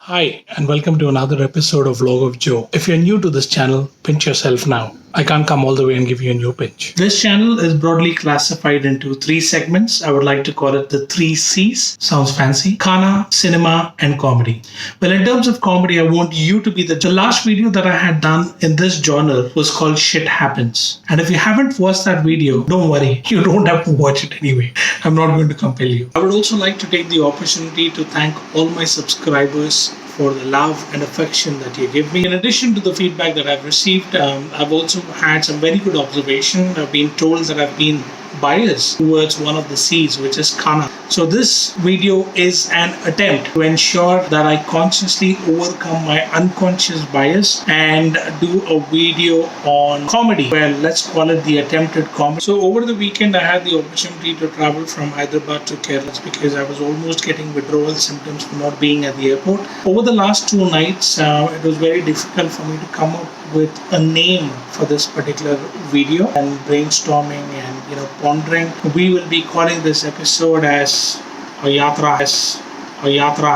Hi, and welcome to another episode of Vlog of Joe. If you're new to this channel, pinch yourself now. I can't come all the way and give you a new pinch. This channel is broadly classified into three segments. I would like to call it the three C's. Sounds fancy. Khana, cinema, and comedy. Well, in terms of comedy, I want you to be the last video that I had done in this genre was called Shit Happens. And if you haven't watched that video, don't worry. You don't have to watch it anyway. I'm not going to compel you. I would also like to take the opportunity to thank all my subscribers for the love and affection that you give me. In addition to the feedback that I've received, I've also had some very good observation. I've been told that I've been biased towards one of the C's, which is Khana. So this video is an attempt to ensure that I consciously overcome my unconscious bias and do a video on comedy. Well, let's call it the attempted comedy. So over the weekend, I had the opportunity to travel from Hyderabad to Kerala because I was almost getting withdrawal symptoms from not being at the airport. Over the last 2 nights, it was very difficult for me to come up with a name for this particular video, and brainstorming and pondering. We will be calling this episode as a yatra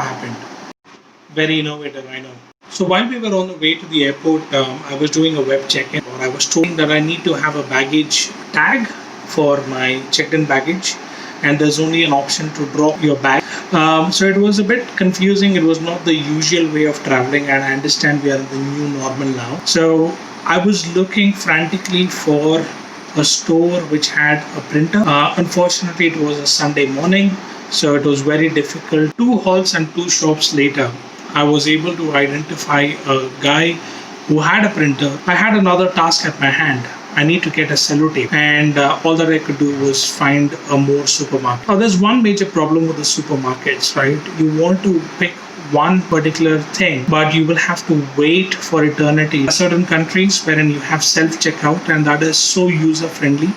happened. Very innovative, I know. So while we were on the way to the airport, I was doing a web check-in, or I was told that I need to have a baggage tag for my checked-in baggage, and there's only an option to drop your bag. So it was a bit confusing. It was not the usual way of traveling, and I understand we are in the new normal now. So I was looking frantically for a store which had a printer. Unfortunately, it was a Sunday morning, so it was very difficult. 2 halls and 2 shops later, I was able to identify a guy who had a printer. I had another task at my hand. I need to get a sellotape, and all that I could do was find a more supermarket. Now, there's one major problem with the supermarkets, right? You want to pick one particular thing, but you will have to wait for eternity. There are certain countries wherein you have self-checkout, and that is so user-friendly,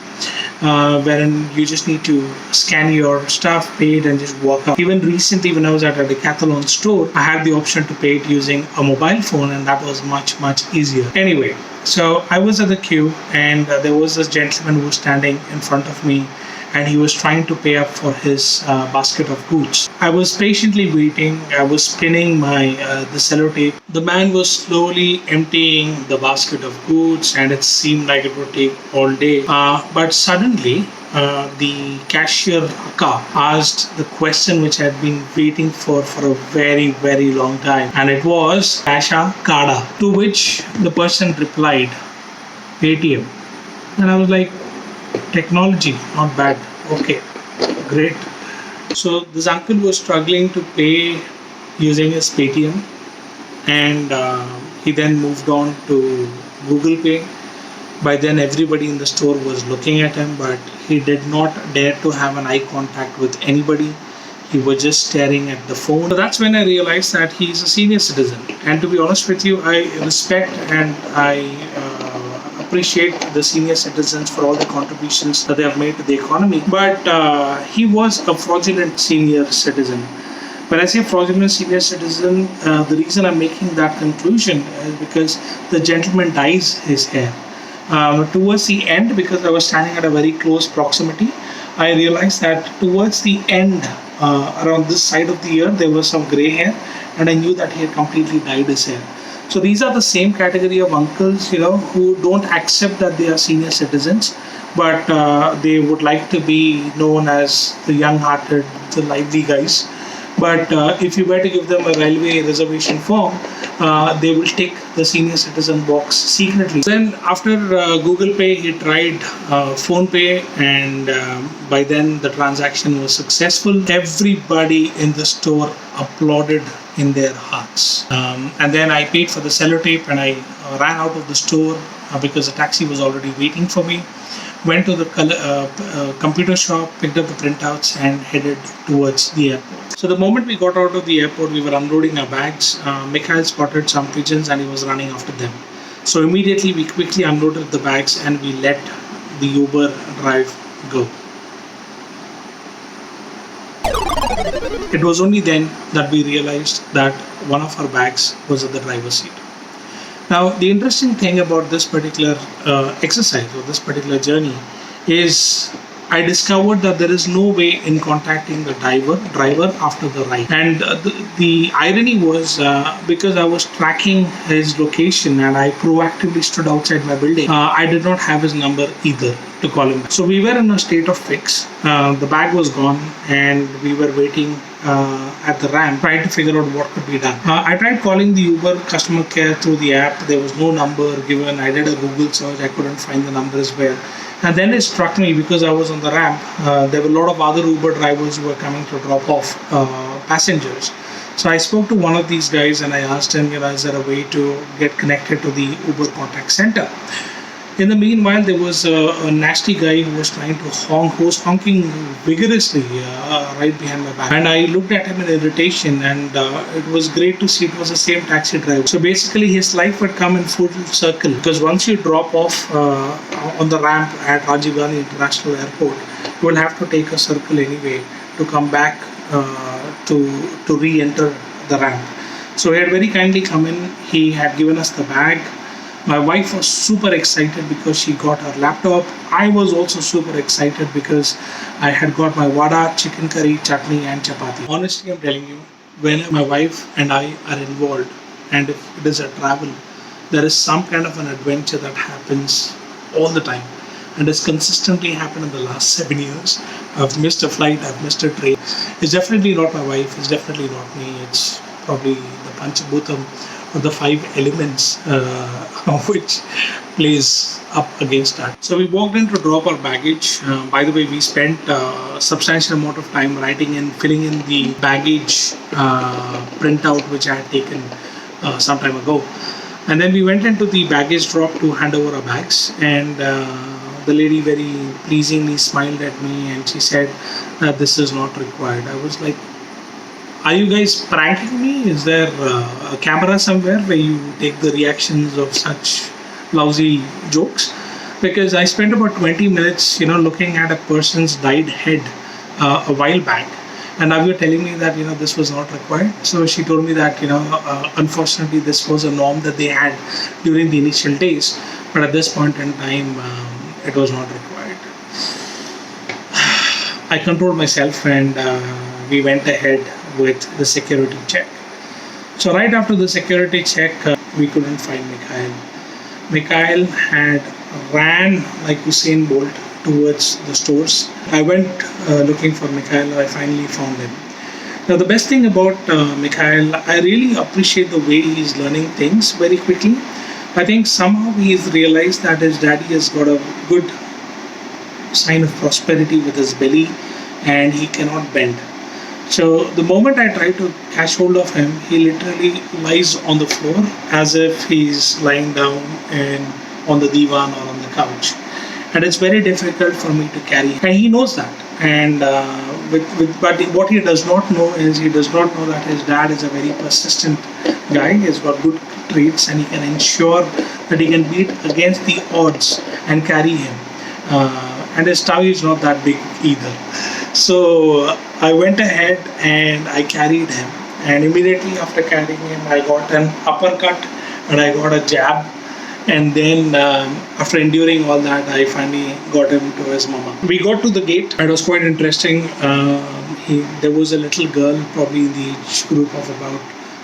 wherein you just need to scan your stuff, pay it, and just walk out. Even recently, when I was at a Decathlon store, I had the option to pay it using a mobile phone, and that was much, much easier. Anyway, so I was at the queue, and there was this gentleman who was standing in front of me, and he was trying to pay up for his basket of goods. I was patiently waiting. I was spinning my the sellotape. The man was slowly emptying the basket of goods, and it seemed like it would take all day. But suddenly, the cashier Akka asked the question which I had been waiting for a very, very long time, and it was Kasha Kada. To which the person replied, ATM. And I was like, technology, not bad. Okay, great. So this uncle was struggling to pay using his Paytm, and he then moved on to Google Pay. By then, everybody in the store was looking at him, but he did not dare to have an eye contact with anybody. He was just staring at the phone. So that's when I realized that he's a senior citizen. And to be honest with you, I respect and I appreciate the senior citizens for all the contributions that they have made to the economy. But he was a fraudulent senior citizen. When I say fraudulent senior citizen, the reason I'm making that conclusion is because the gentleman dyes his hair. Towards the end, because I was standing at a very close proximity, I realized that towards the end, around this side of the ear, there was some gray hair, and I knew that he had completely dyed his hair. So these are the same category of uncles, who don't accept that they are senior citizens, but they would like to be known as the young-hearted, the lively guys. But if you were to give them a railway reservation form, they will tick the senior citizen box secretly. Then after Google Pay, he tried Phone Pay, and by then the transaction was successful. Everybody in the store applauded in their hearts. And then I paid for the sellotape, and I ran out of the store because the taxi was already waiting for me. Went to the computer shop, picked up the printouts, and headed towards the airport. So the moment we got out of the airport, we were unloading our bags. Mikhail spotted some pigeons, and he was running after them. So immediately we quickly unloaded the bags, and we let the Uber drive go. It was only then that we realized that one of our bags was at the driver's seat. Now, the interesting thing about this particular exercise or this particular journey is I discovered that there is no way in contacting the driver after the ride. And the irony was because I was tracking his location and I proactively stood outside my building, I did not have his number either to call him. So we were in a state of fix. The bag was gone and we were waiting at the ramp trying to figure out what could be done. I tried calling the Uber customer care through the app. There was no number given. I did a Google search. I couldn't find the number as well. And then it struck me because I was on the ramp, there were a lot of other Uber drivers who were coming to drop off passengers. So I spoke to one of these guys and I asked him, is there a way to get connected to the Uber contact center? In the meanwhile, there was a nasty guy who was trying to honk, who was honking vigorously right behind my back. And I looked at him in irritation, and it was great to see it was the same taxi driver. So basically, his life would come in full circle because once you drop off on the ramp at Rajiv Gandhi International Airport, you will have to take a circle anyway to come back to re-enter the ramp. So he had very kindly come in. He had given us the bag. My wife was super excited because she got her laptop. I was also super excited because I had got my vada, chicken curry, chutney and chapati. Honestly, I'm telling you, when my wife and I are involved and if it is a travel, there is some kind of an adventure that happens all the time. And it's consistently happened in the last 7 years. I've missed a flight, I've missed a train. It's definitely not my wife, it's definitely not me. It's probably the Panchabhutam or the 5 elements which plays up against that. So we walked in to drop our baggage. By the way, we spent a substantial amount of time writing and filling in the baggage printout which I had taken some time ago. And then we went into the baggage drop to hand over our bags, and the lady very pleasingly smiled at me and she said that this is not required. I was like, are you guys pranking me? Is there a camera somewhere where you take the reactions of such lousy jokes? Because I spent about 20 minutes, looking at a person's dyed head a while back, and now you're telling me that this was not required. So she told me that unfortunately this was a norm that they had during the initial days, but at this point in time it was not required. I controlled myself and we went ahead with the security check. So right after the security check, we couldn't find Mikhail. Mikhail had ran like Usain Bolt towards the stores. I went looking for Mikhail. I finally found him. Now the best thing about Mikhail, I really appreciate the way he's learning things very quickly. I think somehow he's realized that his daddy has got a good sign of prosperity with his belly and he cannot bend. So the moment I try to catch hold of him, he literally lies on the floor as if he's lying down on the divan or on the couch. And it's very difficult for me to carry. And he knows that. And but what he does not know is he does not know that his dad is a very persistent guy. He's got good traits and he can ensure that he can beat against the odds and carry him. And his tummy is not that big either. So I went ahead and I carried him. And immediately after carrying him, I got an uppercut and I got a jab. And then after enduring all that, I finally got him to his mama. We got to the gate. It was quite interesting. There was a little girl, probably in the age group of about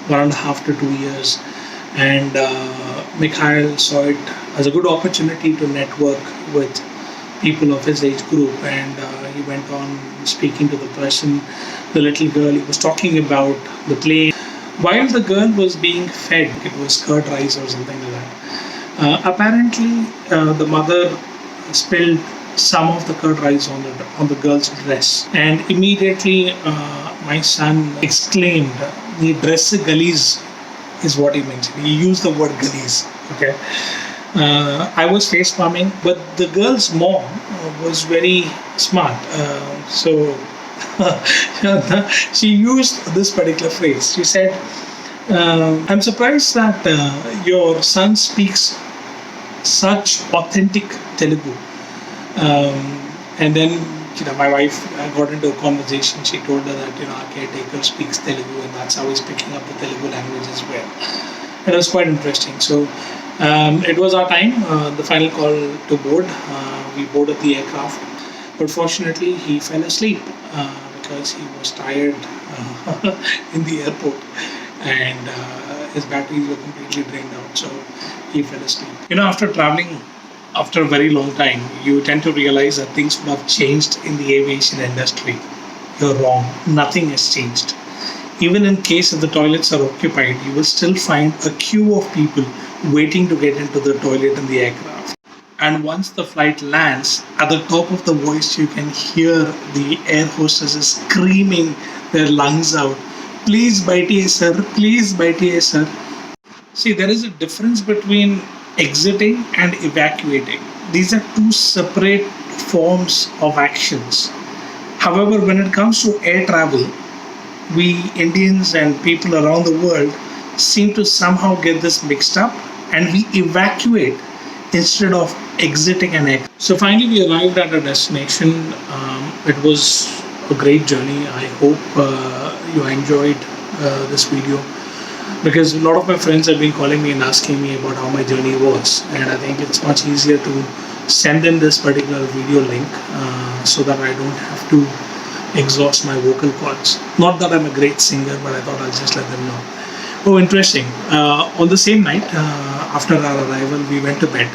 1.5 to 2 years. And Mikhail saw it as a good opportunity to network with people of his age group. And he went on speaking to the person, the little girl. He was talking about the play. While the girl was being fed, it was curd rice or something like that. Apparently, the mother spilled some of the curd rice on the girl's dress, and immediately my son exclaimed, "The dress galis," is what he mentioned. He used the word galis. Okay, I was face palming, but the girl's mom was very smart, so she used this particular phrase. She said, I'm surprised that your son speaks such authentic Telugu. And then, my wife got into a conversation. She told her that, our caretaker speaks Telugu and that's how he's picking up the Telugu language as well. It was quite interesting. So it was our time, the final call to board. We boarded the aircraft. But fortunately, he fell asleep because he was tired in the airport, and his batteries were completely drained out. So he fell asleep. After traveling after a very long time, you tend to realize that things would have changed in the aviation industry. You're wrong. Nothing has changed. Even in case if the toilets are occupied, you will still find a queue of people waiting to get into the toilet in the aircraft. And once the flight lands, at the top of the voice, you can hear the air hostesses screaming their lungs out. Please baithiye sir, please baithiye sir. See, there is a difference between exiting and evacuating. These are two separate forms of actions. However, when it comes to air travel, we Indians and people around the world seem to somehow get this mixed up, and we evacuate instead of exiting an exit. So finally, we arrived at a destination. It was a great journey. I hope you enjoyed this video, because a lot of my friends have been calling me and asking me about how my journey was, and I think it's much easier to send them this particular video link so that I don't have to exhaust my vocal cords. Not that I'm a great singer, but I thought I'll just let them know. Oh, interesting. On the same night, after our arrival, we went to bed,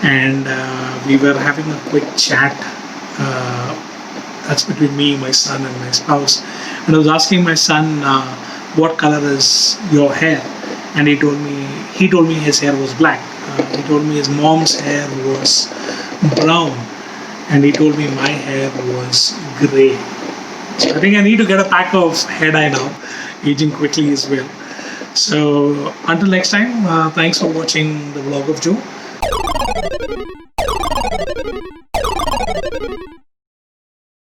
and we were having a quick chat. That's between me, my son, and my spouse. And I was asking my son, "What color is your hair?" And he told me his hair was black. He told me his mom's hair was brown, and he told me my hair was gray. So I think I need to get a pack of hair dye now, aging quickly as well. So until next time, thanks for watching the vlog of Joe.